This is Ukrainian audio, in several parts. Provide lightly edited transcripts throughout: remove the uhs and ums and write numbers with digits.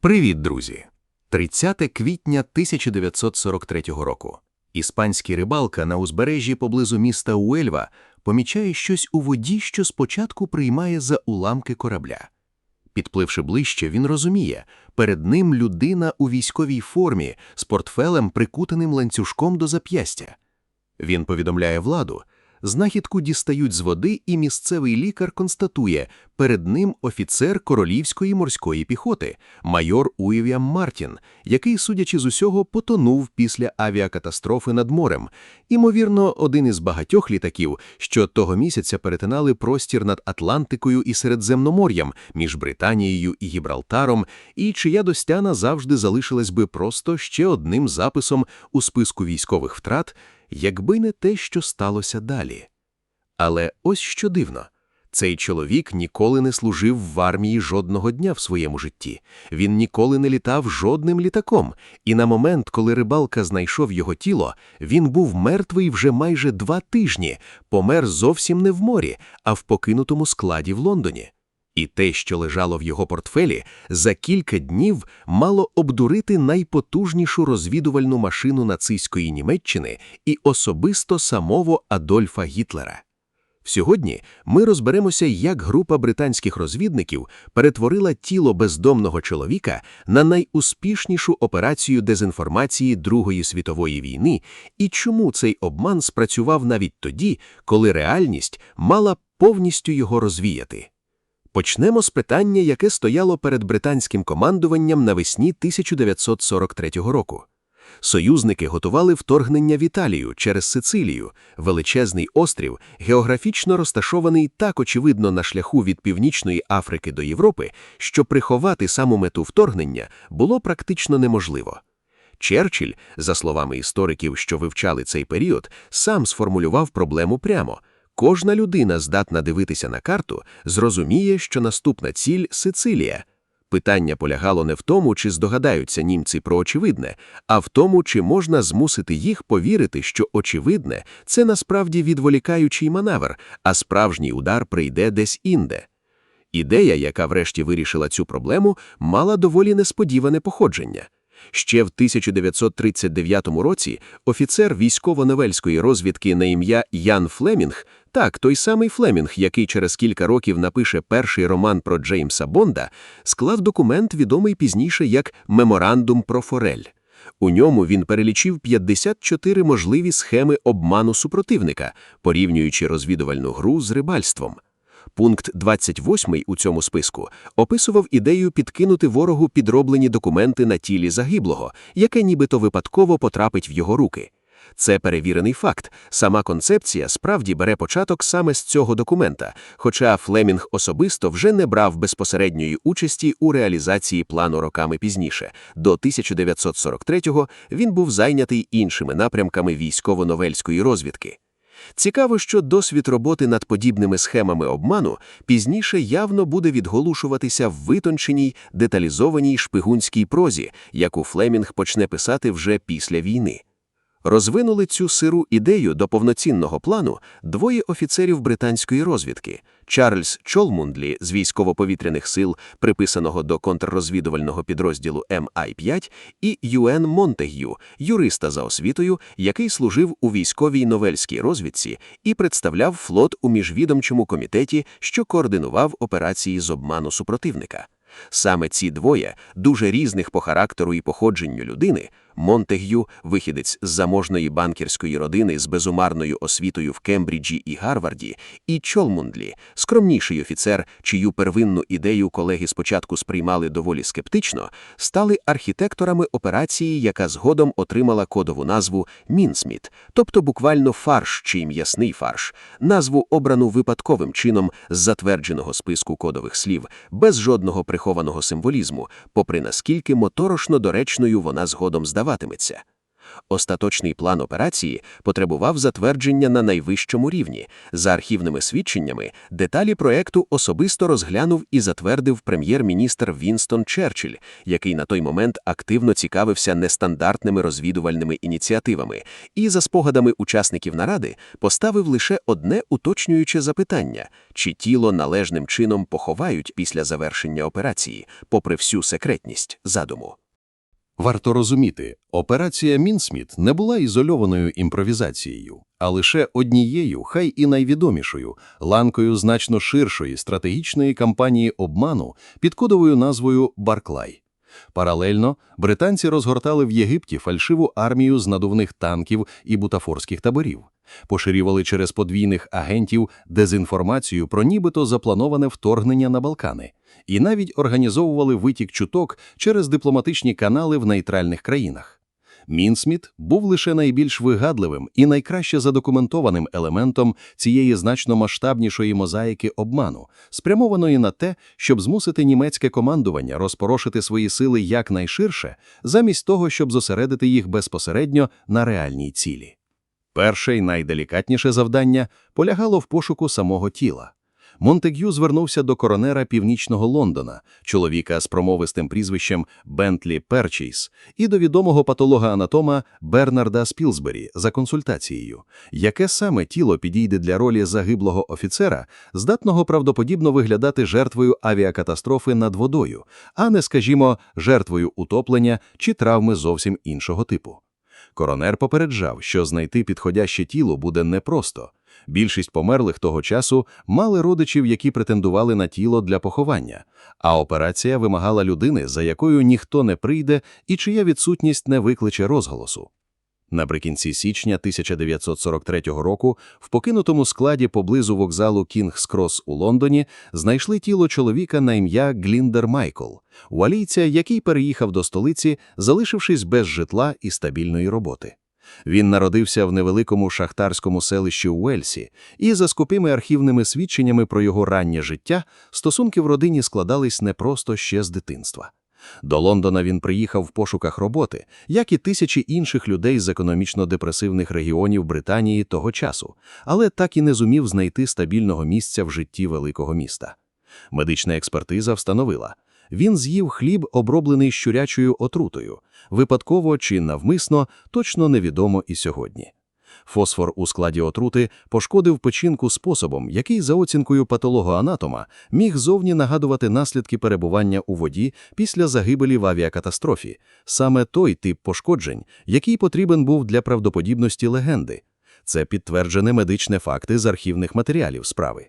Привіт, друзі! 30 квітня 1943 року. Іспанський рибалка на узбережжі поблизу міста Уельва помічає щось у воді, що спочатку приймає за уламки корабля. Підпливши ближче, він розуміє – перед ним людина у військовій формі з портфелем, прикутаним ланцюжком до зап'ястя. Він повідомляє владу. Знахідку дістають з води, і місцевий лікар констатує – перед ним офіцер Королівської морської піхоти, майор Уільям Мартін, який, судячи з усього, потонув після авіакатастрофи над морем. Імовірно, один із багатьох літаків, що того місяця перетинали простір над Атлантикою і Середземномор'ям, між Британією і Гібралтаром, і чия достяна завжди залишилась би просто ще одним записом у списку військових втрат, якби не те, що сталося далі. Але ось що дивно. Цей чоловік ніколи не служив в армії жодного дня в своєму житті. Він ніколи не літав жодним літаком. І на момент, коли рибалка знайшов його тіло, він був мертвий вже майже 2 тижні, помер зовсім не в морі, а в покинутому складі в Лондоні. І те, що лежало в його портфелі, за кілька днів мало обдурити найпотужнішу розвідувальну машину нацистської Німеччини і особисто самого Адольфа Гітлера. Сьогодні ми розберемося, як група британських розвідників перетворила тіло бездомного чоловіка на найуспішнішу операцію дезінформації Другої світової війни і чому цей обман спрацював навіть тоді, коли реальність мала повністю його розвіяти. Почнемо з питання, яке стояло перед британським командуванням навесні 1943 року. Союзники готували вторгнення в Італію через Сицилію, величезний острів, географічно розташований так очевидно на шляху від Північної Африки до Європи, що приховати саму мету вторгнення було практично неможливо. Черчилль, за словами істориків, що вивчали цей період, сам сформулював проблему прямо. Кожна людина, здатна дивитися на карту, зрозуміє, що наступна ціль – Сицилія. Питання полягало не в тому, чи здогадаються німці про очевидне, а в тому, чи можна змусити їх повірити, що очевидне – це насправді відволікаючий маневр, а справжній удар прийде десь інде. Ідея, яка врешті вирішила цю проблему, мала доволі несподіване походження. Ще в 1939 році офіцер військово-новельської розвідки на ім'я Ян Флемінг, так, той самий Флемінг, який через кілька років напише перший роман про Джеймса Бонда, склав документ, відомий пізніше як «Меморандум про Форель». У ньому він перелічив 54 можливі схеми обману супротивника, порівнюючи розвідувальну гру з рибальством. Пункт 28 у цьому списку описував ідею підкинути ворогу підроблені документи на тілі загиблого, яке нібито випадково потрапить в його руки. Це перевірений факт. Сама концепція справді бере початок саме з цього документа, хоча Флемінг особисто вже не брав безпосередньої участі у реалізації плану роками пізніше. До 1943-го він був зайнятий іншими напрямками військово-новельської розвідки. Цікаво, що досвід роботи над подібними схемами обману пізніше явно буде відголошуватися в витонченій, деталізованій шпигунській прозі, яку Флемінг почне писати вже після війни. Розвинули цю сиру ідею до повноцінного плану двоє офіцерів британської розвідки – Чарльз Чолмундлі з військово-повітряних сил, приписаного до контррозвідувального підрозділу MI5, і Юен Монтег'ю, юриста за освітою, який служив у військовій новельській розвідці і представляв флот у міжвідомчому комітеті, що координував операції з обману супротивника. Саме ці двоє, дуже різних по характеру і походженню людини, Монтег'ю, вихідець з заможної банкірської родини з безумарною освітою в Кембриджі і Гарварді, і Чолмундлі, скромніший офіцер, чию первинну ідею колеги спочатку сприймали доволі скептично, стали архітекторами операції, яка згодом отримала кодову назву «Мінсміт», тобто буквально фарш чи м'ясний фарш, назву обрану випадковим чином з затвердженого списку кодових слів, без жодного прихованого символізму, попри наскільки моторошно доречною вона згодом здаватиметься. Остаточний план операції потребував затвердження на найвищому рівні. За архівними свідченнями, деталі проекту особисто розглянув і затвердив прем'єр-міністр Вінстон Черчилль, який на той момент активно цікавився нестандартними розвідувальними ініціативами, і, за спогадами учасників наради, поставив лише одне уточнююче запитання – чи тіло належним чином поховають після завершення операції, попри всю секретність задуму. Варто розуміти, операція Мінсміт не була ізольованою імпровізацією, а лише однією, хай і найвідомішою, ланкою значно ширшої стратегічної кампанії обману під кодовою назвою «Барклай». Паралельно британці розгортали в Єгипті фальшиву армію з надувних танків і бутафорських таборів, поширювали через подвійних агентів дезінформацію про нібито заплановане вторгнення на Балкани і навіть організовували витік чуток через дипломатичні канали в нейтральних країнах. Мінсміт був лише найбільш вигадливим і найкраще задокументованим елементом цієї значно масштабнішої мозаїки обману, спрямованої на те, щоб змусити німецьке командування розпорошити свої сили якнайширше, замість того, щоб зосередити їх безпосередньо на реальній цілі. Перше і найделікатніше завдання полягало в пошуку самого тіла. Монтег'ю звернувся до коронера Північного Лондона, чоловіка з промовистим прізвищем Бентлі Перчейс, і до відомого патолога-анатома Бернарда Спілсбері за консультацією, яке саме тіло підійде для ролі загиблого офіцера, здатного правдоподібно виглядати жертвою авіакатастрофи над водою, а не, скажімо, жертвою утоплення чи травми зовсім іншого типу. Коронер попереджав, що знайти підходяще тіло буде непросто. Більшість померлих того часу мали родичів, які претендували на тіло для поховання, а операція вимагала людини, за якою ніхто не прийде і чия відсутність не викличе розголосу. Наприкінці січня 1943 року в покинутому складі поблизу вокзалу Кінгс-Крос у Лондоні знайшли тіло чоловіка на ім'я Гліндер Майкл, валійця, який переїхав до столиці, залишившись без житла і стабільної роботи. Він народився в невеликому шахтарському селищі Уельсі, і за скупими архівними свідченнями про його раннє життя, стосунки в родині складались не просто ще з дитинства. До Лондона він приїхав в пошуках роботи, як і тисячі інших людей з економічно-депресивних регіонів Британії того часу, але так і не зумів знайти стабільного місця в житті великого міста. Медична експертиза встановила – він з'їв хліб, оброблений щурячою отрутою. Випадково чи навмисно, точно невідомо і сьогодні. Фосфор у складі отрути пошкодив печінку способом, який, за оцінкою патолога-анатома, міг зовні нагадувати наслідки перебування у воді після загибелі в авіакатастрофі. Саме той тип пошкоджень, який потрібен був для правдоподібності легенди. Це підтверджені медичні факти з архівних матеріалів справи.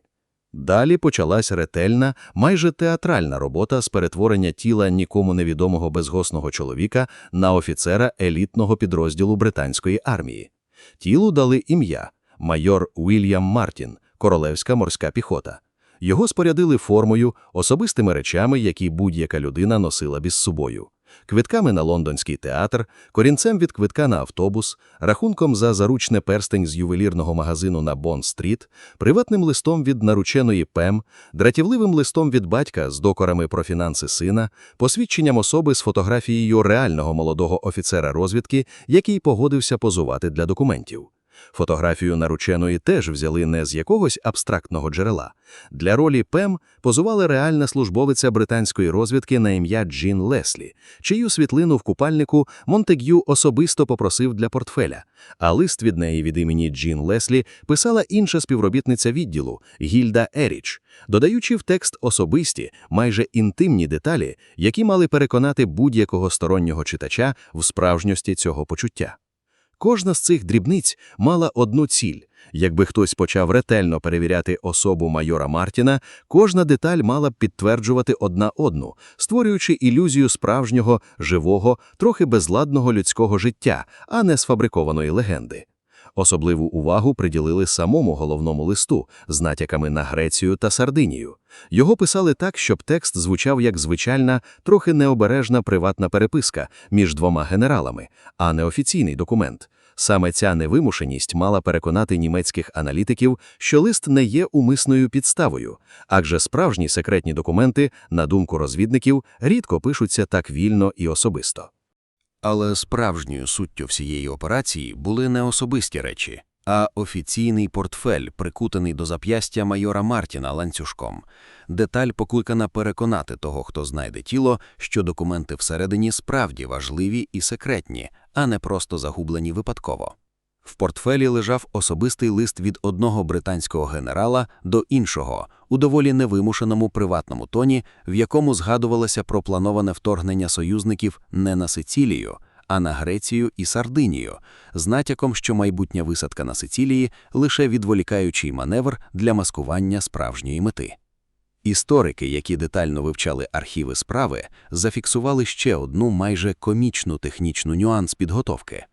Далі почалась ретельна, майже театральна робота з перетворення тіла нікому невідомого безгосного чоловіка на офіцера елітного підрозділу британської армії. Тілу дали ім'я – майор Уільям Мартін, королевська морська піхота. Його спорядили формою, особистими речами, які будь-яка людина носила без собою. Квитками на лондонський театр, корінцем від квитка на автобус, рахунком за заручне перстень з ювелірного магазину на Бонд-стріт, приватним листом від нарученої Пем, дратівливим листом від батька з докорами про фінанси сина, посвідченням особи з фотографією реального молодого офіцера розвідки, який погодився позувати для документів. Фотографію нарученої теж взяли не з якогось абстрактного джерела. Для ролі Пем позувала реальна службовиця британської розвідки на ім'я Джін Леслі, чию світлину в купальнику Монтег'ю особисто попросив для портфеля, а лист від неї від імені Джін Леслі писала інша співробітниця відділу Гільда Еріч, додаючи в текст особисті, майже інтимні деталі, які мали переконати будь-якого стороннього читача в справжньості цього почуття. Кожна з цих дрібниць мала одну ціль. Якби хтось почав ретельно перевіряти особу майора Мартіна, кожна деталь мала б підтверджувати одна одну, створюючи ілюзію справжнього, живого, трохи безладного людського життя, а не сфабрикованої легенди. Особливу увагу приділили самому головному листу з натяками на Грецію та Сардинію. Його писали так, щоб текст звучав як звичайна, трохи необережна приватна переписка між двома генералами, а не офіційний документ. Саме ця невимушеність мала переконати німецьких аналітиків, що лист не є умисною підставою, адже справжні секретні документи, на думку розвідників, рідко пишуться так вільно і особисто. Але справжньою суттю всієї операції були не особисті речі, а офіційний портфель, прикутаний до зап'ястя майора Мартіна ланцюжком. Деталь покликана переконати того, хто знайде тіло, що документи всередині справді важливі і секретні, а не просто загублені випадково. В портфелі лежав особистий лист від одного британського генерала до іншого, у доволі невимушеному приватному тоні, в якому згадувалося про плановане вторгнення союзників не на Сицилію, а на Грецію і Сардинію, з натяком, що майбутня висадка на Сицилії – лише відволікаючий маневр для маскування справжньої мети. Історики, які детально вивчали архіви справи, зафіксували ще одну майже комічну технічну нюанс підготовки.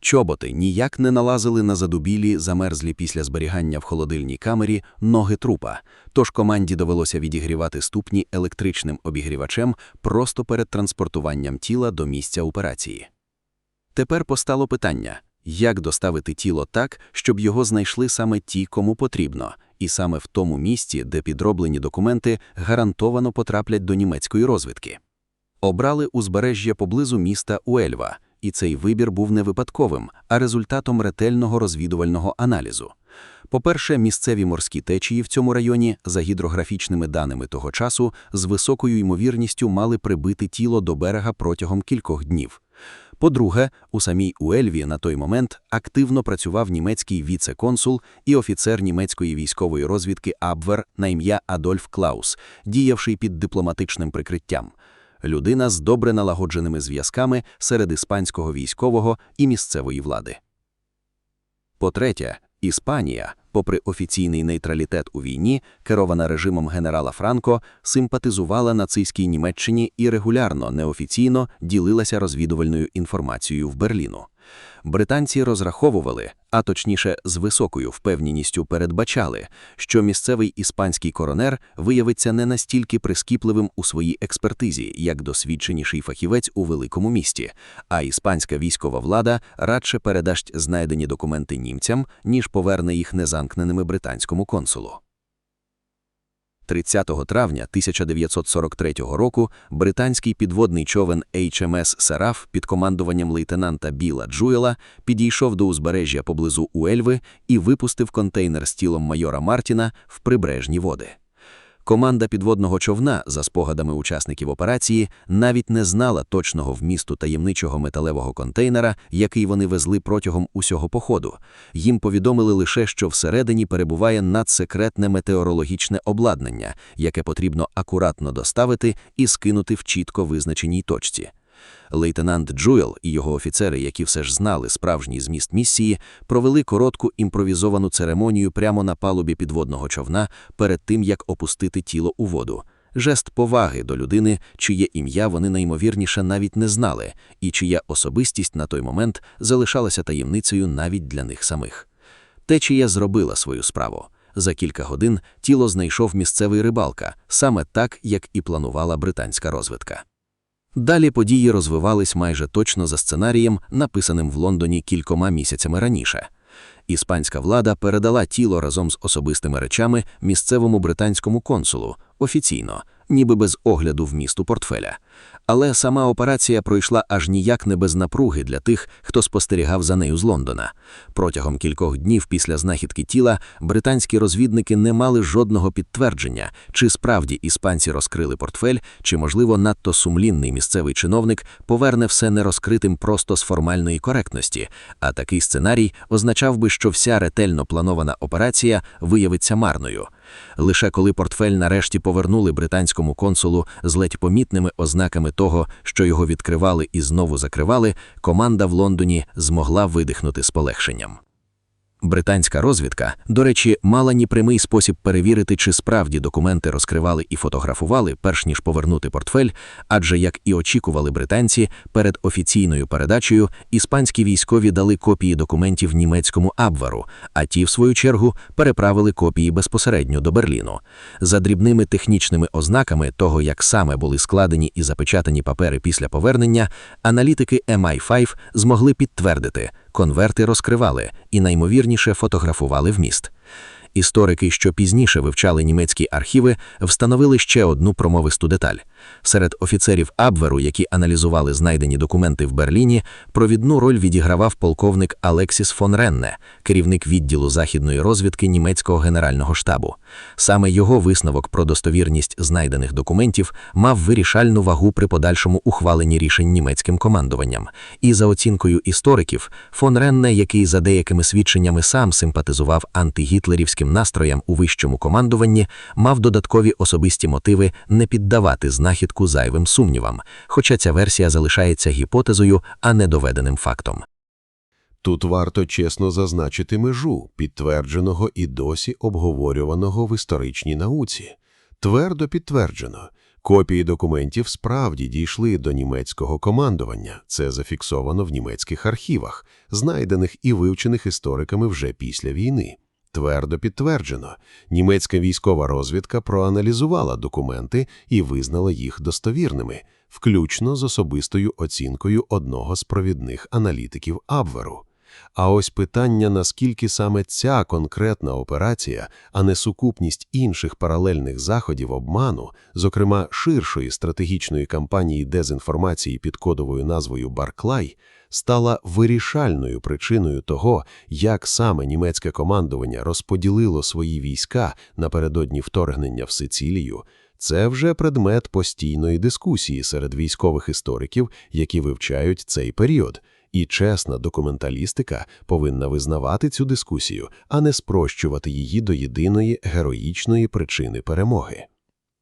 Чоботи ніяк не налазили на задубілі, замерзлі після зберігання в холодильній камері ноги трупа, тож команді довелося відігрівати ступні електричним обігрівачем просто перед транспортуванням тіла до місця операції. Тепер постало питання, як доставити тіло так, щоб його знайшли саме ті, кому потрібно, і саме в тому місці, де підроблені документи гарантовано потраплять до німецької розвідки. Обрали узбережжя поблизу міста Уельва, і цей вибір був не випадковим, а результатом ретельного розвідувального аналізу. По-перше, місцеві морські течії в цьому районі, за гідрографічними даними того часу, з високою ймовірністю мали прибити тіло до берега протягом кількох днів. По-друге, у самій Уельві на той момент активно працював німецький віце-консул і офіцер німецької військової розвідки Абвер на ім'я Адольф Клаус, діявший під дипломатичним прикриттям. Людина з добре налагодженими зв'язками серед іспанського військового і місцевої влади. По-третє, Іспанія, попри офіційний нейтралітет у війні, керована режимом генерала Франко, симпатизувала нацистській Німеччині і регулярно, неофіційно ділилася розвідувальною інформацією в Берліну. Британці розраховували, а точніше з високою впевненістю передбачали, що місцевий іспанський коронер виявиться не настільки прискіпливим у своїй експертизі, як досвідченіший фахівець у великому місті, а іспанська військова влада радше передасть знайдені документи німцям, ніж поверне їх незамкненими британському консулу. 30 травня 1943 року британський підводний човен HMS Сераф під командуванням лейтенанта Біла Джуела підійшов до узбережжя поблизу Уельви і випустив контейнер з тілом майора Мартіна в прибережні води. Команда підводного човна, за спогадами учасників операції, навіть не знала точного вмісту таємничого металевого контейнера, який вони везли протягом усього походу. Їм повідомили лише, що всередині перебуває надсекретне метеорологічне обладнання, яке потрібно акуратно доставити і скинути в чітко визначеній точці. Лейтенант Джуел і його офіцери, які все ж знали справжній зміст місії, провели коротку імпровізовану церемонію прямо на палубі підводного човна перед тим, як опустити тіло у воду. Жест поваги до людини, чиє ім'я вони найімовірніше навіть не знали, і чия особистість на той момент залишалася таємницею навіть для них самих. Течія зробила свою справу. За кілька годин тіло знайшов місцевий рибалка, саме так, як і планувала британська розвідка. Далі події розвивались майже точно за сценарієм, написаним в Лондоні кількома місяцями раніше. Іспанська влада передала тіло разом з особистими речами місцевому британському консулу, офіційно, ніби без огляду вмісту портфеля. Але сама операція пройшла аж ніяк не без напруги для тих, хто спостерігав за нею з Лондона. Протягом кількох днів після знахідки тіла британські розвідники не мали жодного підтвердження, чи справді іспанці розкрили портфель, чи, можливо, надто сумлінний місцевий чиновник поверне все нерозкритим просто з формальної коректності, а такий сценарій означав би, що вся ретельно планована операція виявиться марною. Лише коли портфель нарешті повернули британському консулу з ледь помітними ознаками того, що його відкривали і знову закривали, команда в Лондоні змогла видихнути з полегшенням. Британська розвідка, до речі, мала непрямий спосіб перевірити, чи справді документи розкривали і фотографували, перш ніж повернути портфель, адже, як і очікували британці, перед офіційною передачею іспанські військові дали копії документів німецькому Абверу, а ті, в свою чергу, переправили копії безпосередньо до Берліну. За дрібними технічними ознаками того, як саме були складені і запечатані папери після повернення, аналітики MI5 змогли підтвердити – конверти розкривали і, наймовірніше, фотографували вміст. Історики, що пізніше вивчали німецькі архіви, встановили ще одну промовисту деталь. Серед офіцерів Абверу, які аналізували знайдені документи в Берліні, провідну роль відігравав полковник Алексіс фон Ренне, керівник відділу західної розвідки німецького генерального штабу. Саме його висновок про достовірність знайдених документів мав вирішальну вагу при подальшому ухваленні рішень німецьким командуванням. І за оцінкою істориків, фон Ренне, який за деякими свідченнями сам симпатизував антигітлерівським настроям у вищому командуванні, мав додаткові особисті мотиви не піддавати знахідку зайвим сумнівам, хоча ця версія залишається гіпотезою, а не доведеним фактом. Тут варто чесно зазначити межу, підтвердженого і досі обговорюваного в історичній науці. Твердо підтверджено. Копії документів справді дійшли до німецького командування. Це зафіксовано в німецьких архівах, знайдених і вивчених істориками вже після війни. Твердо підтверджено. Німецька військова розвідка проаналізувала документи і визнала їх достовірними, включно з особистою оцінкою одного з провідних аналітиків Абверу. А ось питання, наскільки саме ця конкретна операція, а не сукупність інших паралельних заходів обману, зокрема ширшої стратегічної кампанії дезінформації під кодовою назвою «Барклай», стала вирішальною причиною того, як саме німецьке командування розподілило свої війська напередодні вторгнення в Сицилію, це вже предмет постійної дискусії серед військових істориків, які вивчають цей період. І чесна документалістика повинна визнавати цю дискусію, а не спрощувати її до єдиної героїчної причини перемоги.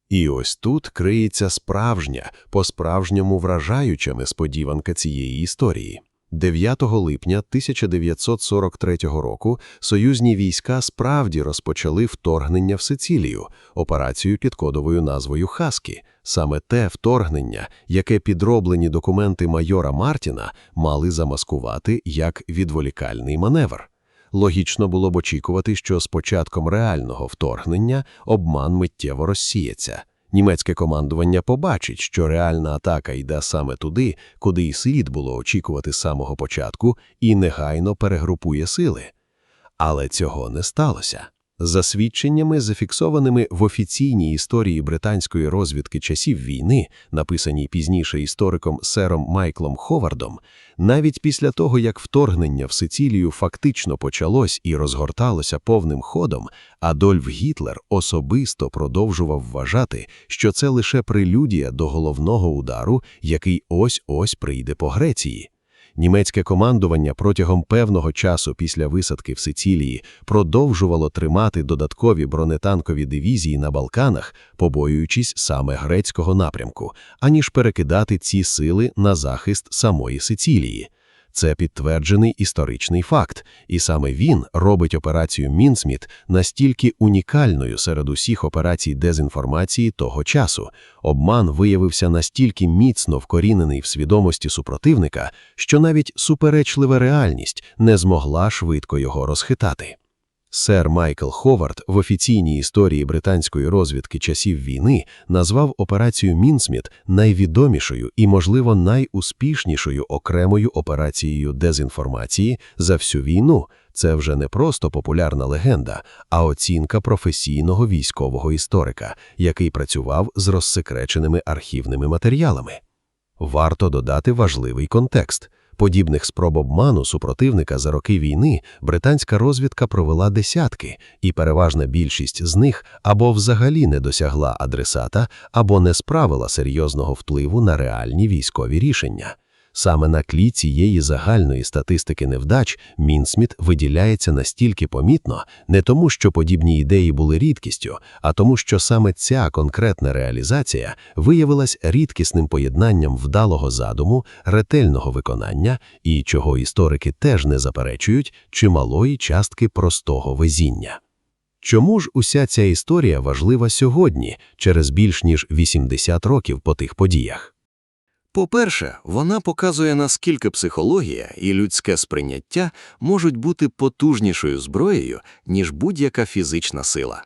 І ось тут криється справжня, по-справжньому вражаюча несподіванка цієї історії. 9 липня 1943 року союзні війська справді розпочали вторгнення в Сицилію, операцію під кодовою назвою «Хаскі». Саме те вторгнення, яке підроблені документи майора Мартіна мали замаскувати як відволікальний маневр. Логічно було б очікувати, що з початком реального вторгнення обман миттєво розсіється. Німецьке командування побачить, що реальна атака йде саме туди, куди й слід було очікувати з самого початку, і негайно перегрупує сили. Але цього не сталося. За свідченнями, зафіксованими в офіційній історії британської розвідки часів війни, написаній пізніше істориком сером Майклом Ховардом, навіть після того, як вторгнення в Сицилію фактично почалось і розгорталося повним ходом, Адольф Гітлер особисто продовжував вважати, що це лише прелюдія до головного удару, який ось-ось прийде по Греції. Німецьке командування протягом певного часу після висадки в Сицилії продовжувало тримати додаткові бронетанкові дивізії на Балканах, побоюючись саме грецького напрямку, аніж перекидати ці сили на захист самої Сицилії. Це підтверджений історичний факт, і саме він робить операцію Мінсміт настільки унікальною серед усіх операцій дезінформації того часу. Обман виявився настільки міцно вкорінений в свідомості супротивника, що навіть суперечлива реальність не змогла швидко його розхитати. Сер Майкл Ховард в офіційній історії британської розвідки часів війни назвав операцію Мінсміт найвідомішою і, можливо, найуспішнішою окремою операцією дезінформації за всю війну. Це вже не просто популярна легенда, а оцінка професійного військового історика, який працював з розсекреченими архівними матеріалами. Варто додати важливий контекст. Подібних спроб обману супротивника за роки війни британська розвідка провела десятки, і переважна більшість з них або взагалі не досягла адресата, або не справила серйозного впливу на реальні військові рішення. Саме на тлі цієї загальної статистики невдач Мінсміт виділяється настільки помітно не тому, що подібні ідеї були рідкістю, а тому, що саме ця конкретна реалізація виявилась рідкісним поєднанням вдалого задуму, ретельного виконання і, чого історики теж не заперечують, чималої частки простого везіння. Чому ж уся ця історія важлива сьогодні, через більш ніж 80 років по тих подіях? По-перше, вона показує, наскільки психологія і людське сприйняття можуть бути потужнішою зброєю, ніж будь-яка фізична сила.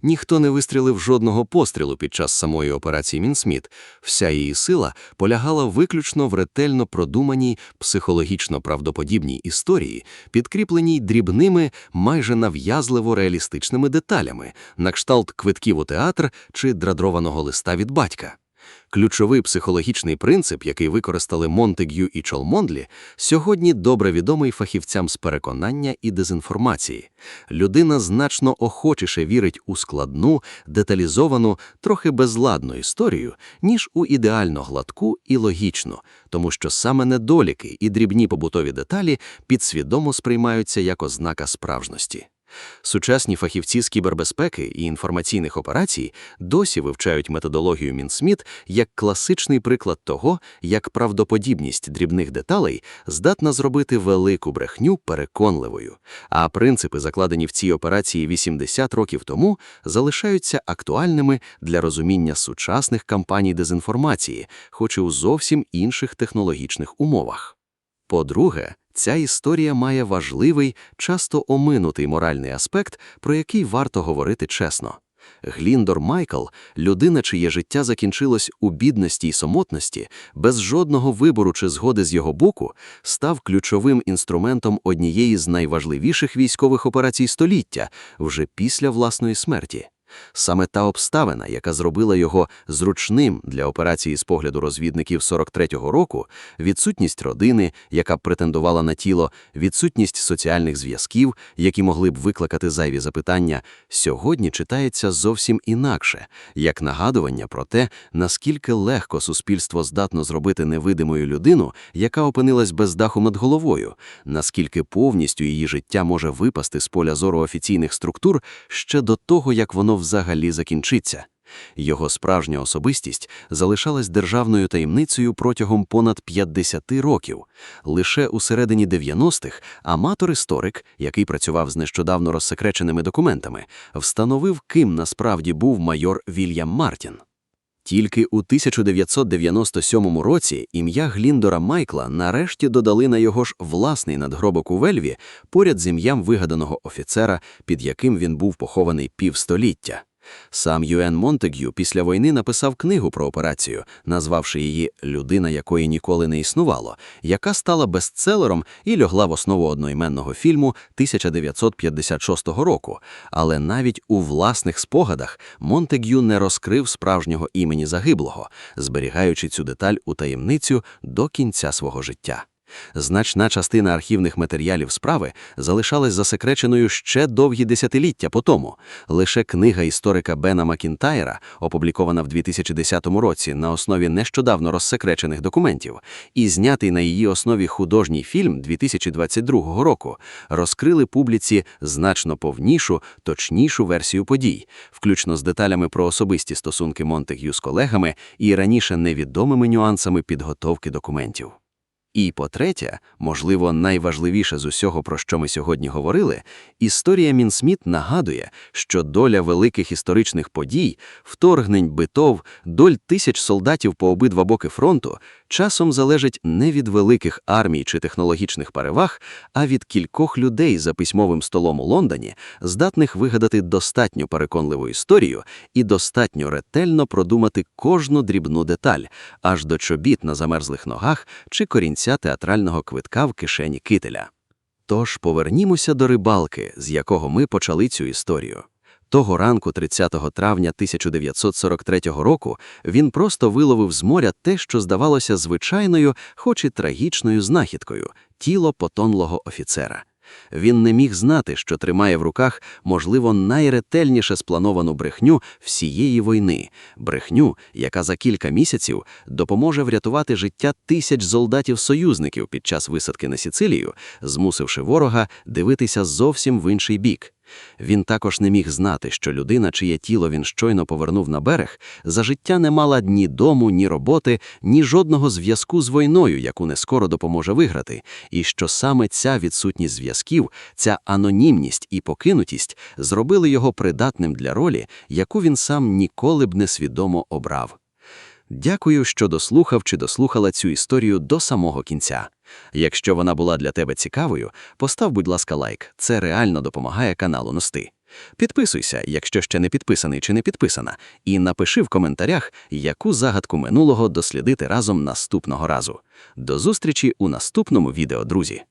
Ніхто не вистрілив жодного пострілу під час самої операції Мінсміт. Вся її сила полягала виключно в ретельно продуманій, психологічно правдоподібній історії, підкріпленій дрібними, майже нав'язливо реалістичними деталями, на кшталт квитків у театр чи драдрованого листа від батька. Ключовий психологічний принцип, який використали Монтегю і Чолмондлі, сьогодні добре відомий фахівцям з переконання і дезінформації. Людина значно охочіше вірить у складну, деталізовану, трохи безладну історію, ніж у ідеально гладку і логічну, тому що саме недоліки і дрібні побутові деталі підсвідомо сприймаються як ознака справжності. Сучасні фахівці з кібербезпеки і інформаційних операцій досі вивчають методологію Мінсміт як класичний приклад того, як правдоподібність дрібних деталей здатна зробити велику брехню переконливою, а принципи, закладені в цій операції 80 років тому, залишаються актуальними для розуміння сучасних кампаній дезінформації, хоч і у зовсім інших технологічних умовах. По-друге, ця історія має важливий, часто оминутий моральний аспект, про який варто говорити чесно. Гліндор Майкл – людина, чиє життя закінчилось у бідності й самотності, без жодного вибору чи згоди з його боку, став ключовим інструментом однієї з найважливіших військових операцій століття, вже після власної смерті. Саме та обставина, яка зробила його зручним для операції з погляду розвідників 43-го року, відсутність родини, яка б претендувала на тіло, відсутність соціальних зв'язків, які могли б викликати зайві запитання, сьогодні читається зовсім інакше, як нагадування про те, наскільки легко суспільство здатно зробити невидимою людину, яка опинилась без даху над головою, наскільки повністю її життя може випасти з поля зору офіційних структур ще до того, як воно взагалі закінчиться. Його справжня особистість залишалась державною таємницею протягом понад 50 років. Лише у середині 90-х аматор-історик, який працював з нещодавно розсекреченими документами, встановив, ким насправді був майор Вільям Мартін. Тільки у 1997 році ім'я Гліндора Майкла нарешті додали на його ж власний надгробок у Вельві поряд з ім'ям вигаданого офіцера, під яким він був похований півстоліття. Сам Юен Монтегю після війни написав книгу про операцію, назвавши її «Людина, якої ніколи не існувало», яка стала бестселером і лягла в основу одноіменного фільму 1956 року. Але навіть у власних спогадах Монтегю не розкрив справжнього імені загиблого, зберігаючи цю деталь у таємницю до кінця свого життя. Значна частина архівних матеріалів справи залишалась засекреченою ще довгі десятиліття по тому. Лише книга історика Бена Макінтайра, опублікована в 2010 році на основі нещодавно розсекречених документів, і знятий на її основі художній фільм 2022 року, розкрили публіці значно повнішу, точнішу версію подій, включно з деталями про особисті стосунки Монтегю з колегами і раніше невідомими нюансами підготовки документів. І, по-третє, можливо, найважливіше з усього, про що ми сьогодні говорили, історія Мінсміт нагадує, що доля великих історичних подій, вторгнень, битов, доль тисяч солдатів по обидва боки фронту часом залежить не від великих армій чи технологічних переваг, а від кількох людей за письмовим столом у Лондоні, здатних вигадати достатньо переконливу історію і достатньо ретельно продумати кожну дрібну деталь, аж до чобіт на замерзлих ногах чи корінця театрального квитка в кишені кителя. Тож повернімося до рибалки, з якого ми почали цю історію. Того ранку 30 травня 1943 року він просто виловив з моря те, що здавалося звичайною, хоч і трагічною знахідкою – тіло потонлого офіцера. Він не міг знати, що тримає в руках, можливо, найретельніше сплановану брехню всієї війни. Брехню, яка за кілька місяців допоможе врятувати життя тисяч солдатів-союзників під час висадки на Сицилію, змусивши ворога дивитися зовсім в інший бік. Він також не міг знати, що людина, чиє тіло він щойно повернув на берег, за життя не мала ні дому, ні роботи, ні жодного зв'язку з війною, яку не скоро допоможе виграти, і що саме ця відсутність зв'язків, ця анонімність і покинутість зробили його придатним для ролі, яку він сам ніколи б несвідомо обрав. Дякую, що дослухав чи дослухала цю історію до самого кінця. Якщо вона була для тебе цікавою, постав, будь ласка, лайк. Це реально допомагає каналу рости. Підписуйся, якщо ще не підписаний чи не підписана, і напиши в коментарях, яку загадку минулого дослідити разом наступного разу. До зустрічі у наступному відео, друзі!